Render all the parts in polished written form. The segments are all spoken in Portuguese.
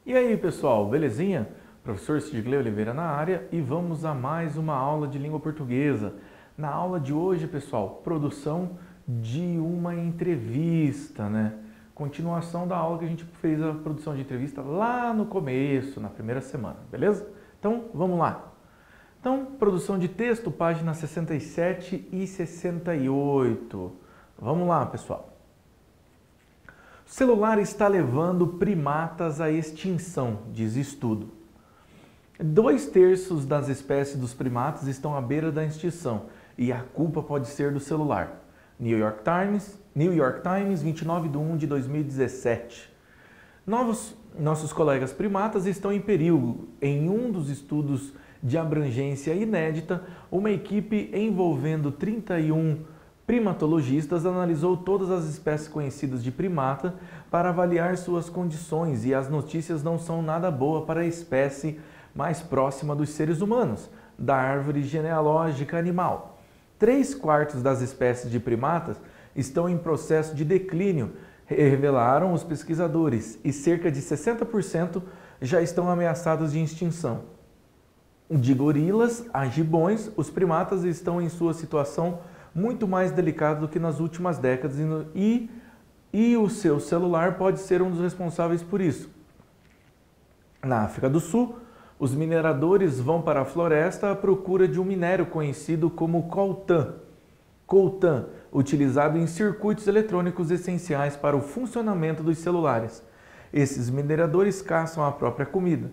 E aí pessoal, belezinha? Professor Sidgley Oliveira na área e vamos a mais uma aula de língua portuguesa. Na aula de hoje, pessoal, produção de uma entrevista, né? Continuação da aula que a gente fez a produção de entrevista lá no começo, na primeira semana, beleza? Então, vamos lá. Então, produção de texto, páginas 67 e 68. Vamos lá, pessoal. O celular está levando primatas à extinção, diz estudo. 2/3 das espécies dos primatas estão à beira da extinção e a culpa pode ser do celular. New York Times, 29/1/2017. Nossos colegas primatas estão em perigo. Em um dos estudos de abrangência inédita, uma equipe envolvendo 31 primatologistas analisou todas as espécies conhecidas de primata para avaliar suas condições e as notícias não são nada boas para a espécie mais próxima dos seres humanos, da árvore genealógica animal. 3/4 das espécies de primatas estão em processo de declínio, revelaram os pesquisadores, e cerca de 60% já estão ameaçadas de extinção. De gorilas a gibões, os primatas estão em sua situação muito mais delicado do que nas últimas décadas e o seu celular pode ser um dos responsáveis por isso. Na África do Sul, os mineradores vão para a floresta à procura de um minério conhecido como coltan, utilizado em circuitos eletrônicos essenciais para o funcionamento dos celulares. Esses mineradores caçam a própria comida.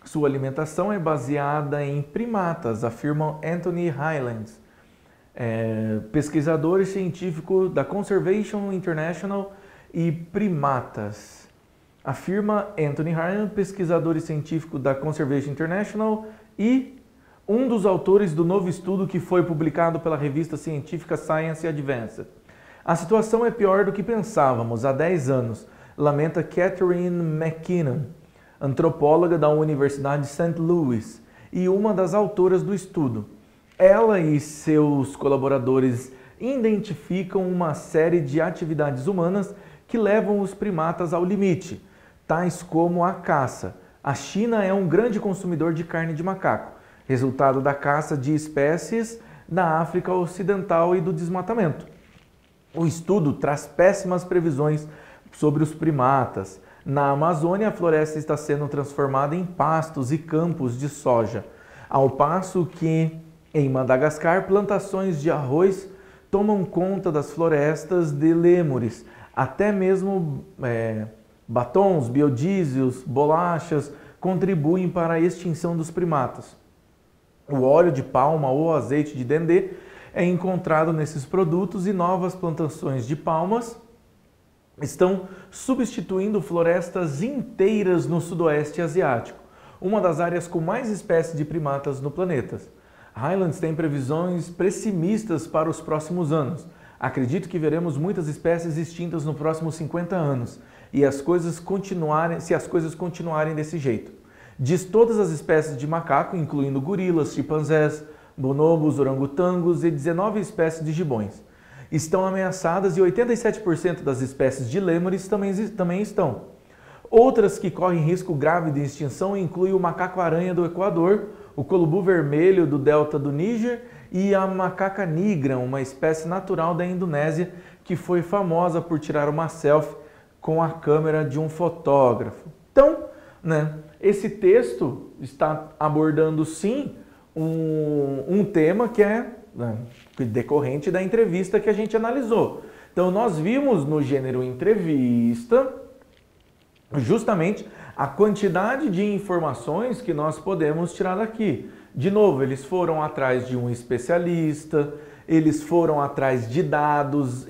Sua alimentação é baseada em primatas, afirma Anthony Hyland, pesquisador científico da Conservation International e primatas. Afirma Anthony Hyland, pesquisador e científico da Conservation International e um dos autores do novo estudo que foi publicado pela revista científica Science Advanced. A situação é pior do que pensávamos há 10 anos, lamenta Catherine McKinnon, antropóloga da Universidade de St. Louis e uma das autoras do estudo. Ela e seus colaboradores identificam uma série de atividades humanas que levam os primatas ao limite, tais como a caça. A China é um grande consumidor de carne de macaco, resultado da caça de espécies na África Ocidental e do desmatamento. O estudo traz péssimas previsões sobre os primatas. Na Amazônia, a floresta está sendo transformada em pastos e campos de soja, ao passo que em Madagascar, plantações de arroz tomam conta das florestas de lêmures. Até mesmo batons, biodiesels, bolachas contribuem para a extinção dos primatas. O óleo de palma ou azeite de dendê é encontrado nesses produtos e novas plantações de palmas estão substituindo florestas inteiras no sudoeste asiático, uma das áreas com mais espécies de primatas no planeta. Hyland tem previsões pessimistas para os próximos anos. Acredito que veremos muitas espécies extintas nos próximos 50 anos e se as coisas continuarem desse jeito. Diz todas as espécies de macaco, incluindo gorilas, chimpanzés, bonobos, orangotangos e 19 espécies de gibões. Estão ameaçadas e 87% das espécies de lêmures também estão. Outras que correm risco grave de extinção incluem o macaco-aranha do Equador, o colubu vermelho do delta do Níger e a macaca nigra, uma espécie natural da Indonésia que foi famosa por tirar uma selfie com a câmera de um fotógrafo. Então, esse texto está abordando sim um tema que é decorrente da entrevista que a gente analisou. Então, nós vimos no gênero entrevista justamente a quantidade de informações que nós podemos tirar daqui. De novo, eles foram atrás de um especialista, eles foram atrás de dados,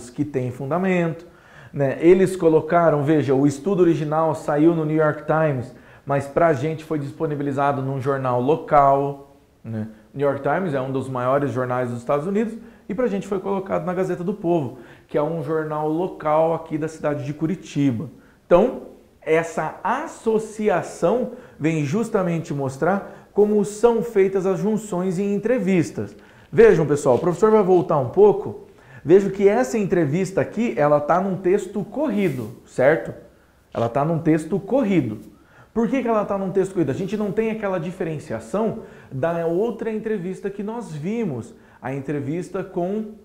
que têm fundamento, né? Eles colocaram, veja, o estudo original saiu no New York Times, mas para a gente foi disponibilizado num jornal local, né? New York Times é um dos maiores jornais dos Estados Unidos e para a gente foi colocado na Gazeta do Povo, que é um jornal local aqui da cidade de Curitiba. Então, essa associação vem justamente mostrar como são feitas as junções em entrevistas. Vejam, pessoal, o professor vai voltar um pouco. Vejo que essa entrevista aqui, ela está num texto corrido, certo? Ela está num texto corrido. Por que ela está num texto corrido? A gente não tem aquela diferenciação da outra entrevista que nós vimos, a entrevista com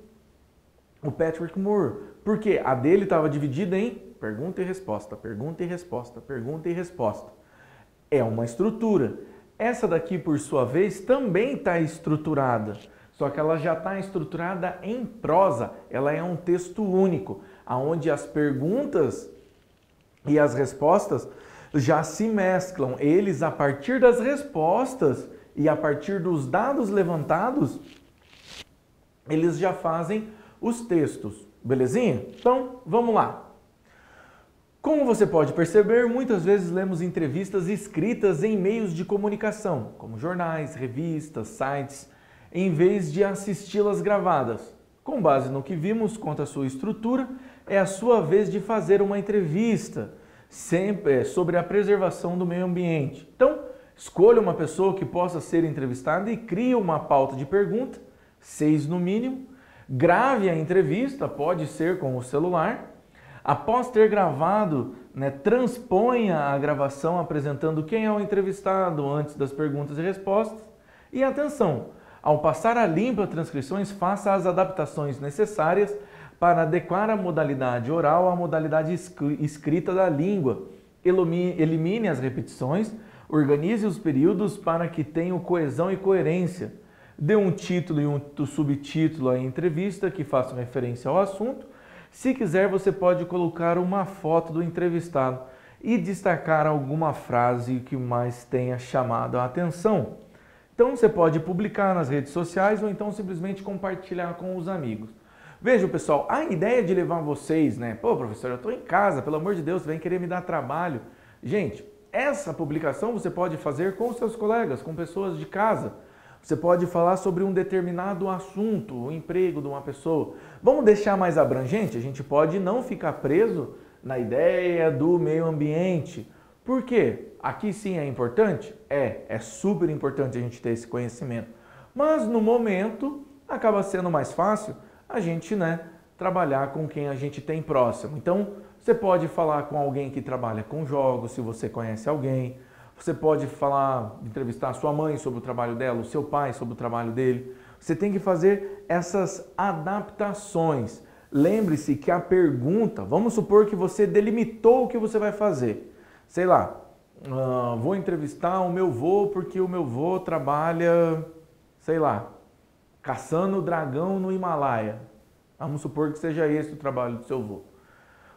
o Patrick Moore. Porque a dele estava dividida em pergunta e resposta, pergunta e resposta, pergunta e resposta. É uma estrutura. Essa daqui, por sua vez, também está estruturada. Só que ela já está estruturada em prosa. Ela é um texto único, onde as perguntas e as respostas já se mesclam. Eles, a partir das respostas e a partir dos dados levantados, eles já fazem os textos. Belezinha? Então, vamos lá. Como você pode perceber, muitas vezes lemos entrevistas escritas em meios de comunicação, como jornais, revistas, sites, em vez de assisti-las gravadas. Com base no que vimos quanto à sua estrutura, é a sua vez de fazer uma entrevista sempre sobre a preservação do meio ambiente. Então, escolha uma pessoa que possa ser entrevistada e crie uma pauta de pergunta, 6 no mínimo. Grave a entrevista, pode ser com o celular. Após ter gravado, transponha a gravação apresentando quem é o entrevistado antes das perguntas e respostas. E atenção, ao passar a limpo as transcrições, faça as adaptações necessárias para adequar a modalidade oral à modalidade escrita da língua. Elimine as repetições, organize os períodos para que tenham coesão e coerência. Dê um título e um subtítulo à entrevista que façam referência ao assunto. Se quiser, você pode colocar uma foto do entrevistado e destacar alguma frase que mais tenha chamado a atenção. Então, você pode publicar nas redes sociais ou então simplesmente compartilhar com os amigos. Vejam, pessoal, a ideia de levar vocês, pô, professor, eu estou em casa, pelo amor de Deus, você vem querer me dar trabalho. Gente, essa publicação você pode fazer com seus colegas, com pessoas de casa. Você pode falar sobre um determinado assunto, o emprego de uma pessoa. Vamos deixar mais abrangente? A gente pode não ficar preso na ideia do meio ambiente. Por quê? Aqui sim é importante? É super importante a gente ter esse conhecimento. Mas no momento acaba sendo mais fácil a gente trabalhar com quem a gente tem próximo. Então você pode falar com alguém que trabalha com jogos, se você conhece alguém. Você pode entrevistar a sua mãe sobre o trabalho dela, o seu pai sobre o trabalho dele. Você tem que fazer essas adaptações. Lembre-se que a pergunta, vamos supor que você delimitou o que você vai fazer. Sei lá, vou entrevistar o meu vô porque o meu vô trabalha, sei lá, caçando dragão no Himalaia. Vamos supor que seja esse o trabalho do seu vô.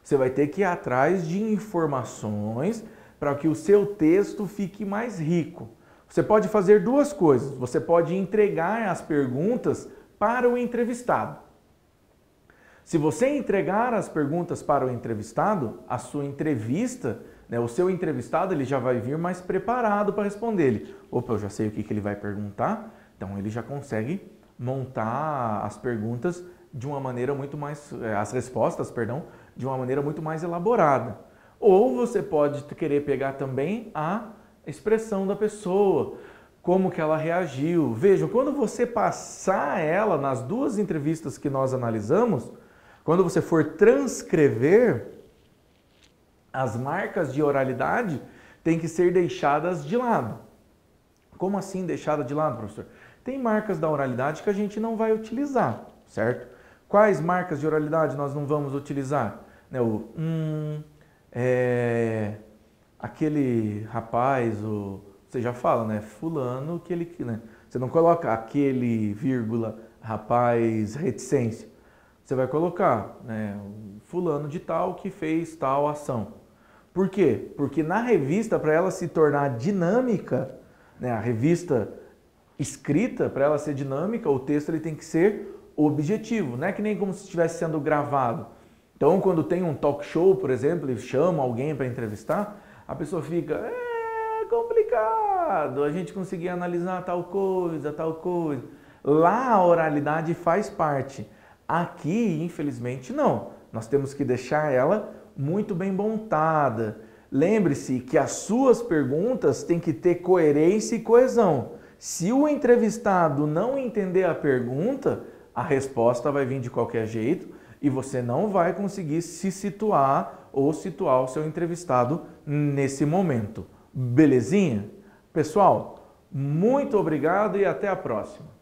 Você vai ter que ir atrás de informações para que o seu texto fique mais rico. Você pode fazer duas coisas. Você pode entregar as perguntas para o entrevistado. Se você entregar as perguntas para o entrevistado, a sua entrevista, o seu entrevistado, ele já vai vir mais preparado para responder. Ele, opa, eu já sei o que ele vai perguntar, então ele já consegue montar as perguntas de uma maneira muito mais, as respostas, perdão, de uma maneira muito mais elaborada. Ou você pode querer pegar também a expressão da pessoa, como que ela reagiu. Vejam, quando você passar ela nas duas entrevistas que nós analisamos, quando você for transcrever, as marcas de oralidade têm que ser deixadas de lado. Como assim deixada de lado, professor? Tem marcas da oralidade que a gente não vai utilizar, certo? Quais marcas de oralidade nós não vamos utilizar? Aquele rapaz, você já fala, fulano, que ele, você não coloca aquele, vírgula, rapaz, reticência. Você vai colocar, fulano de tal que fez tal ação. Por quê? Porque na revista, para ela se tornar dinâmica, a revista escrita, para ela ser dinâmica, o texto ele tem que ser objetivo, não é que nem como se estivesse sendo gravado. Então, quando tem um talk show, por exemplo, e chama alguém para entrevistar, a pessoa fica, complicado, a gente conseguir analisar tal coisa, tal coisa. Lá a oralidade faz parte. Aqui, infelizmente, não. Nós temos que deixar ela muito bem montada. Lembre-se que as suas perguntas têm que ter coerência e coesão. Se o entrevistado não entender a pergunta, a resposta vai vir de qualquer jeito e você não vai conseguir se situar ou situar o seu entrevistado nesse momento. Belezinha? Pessoal, muito obrigado e até a próxima.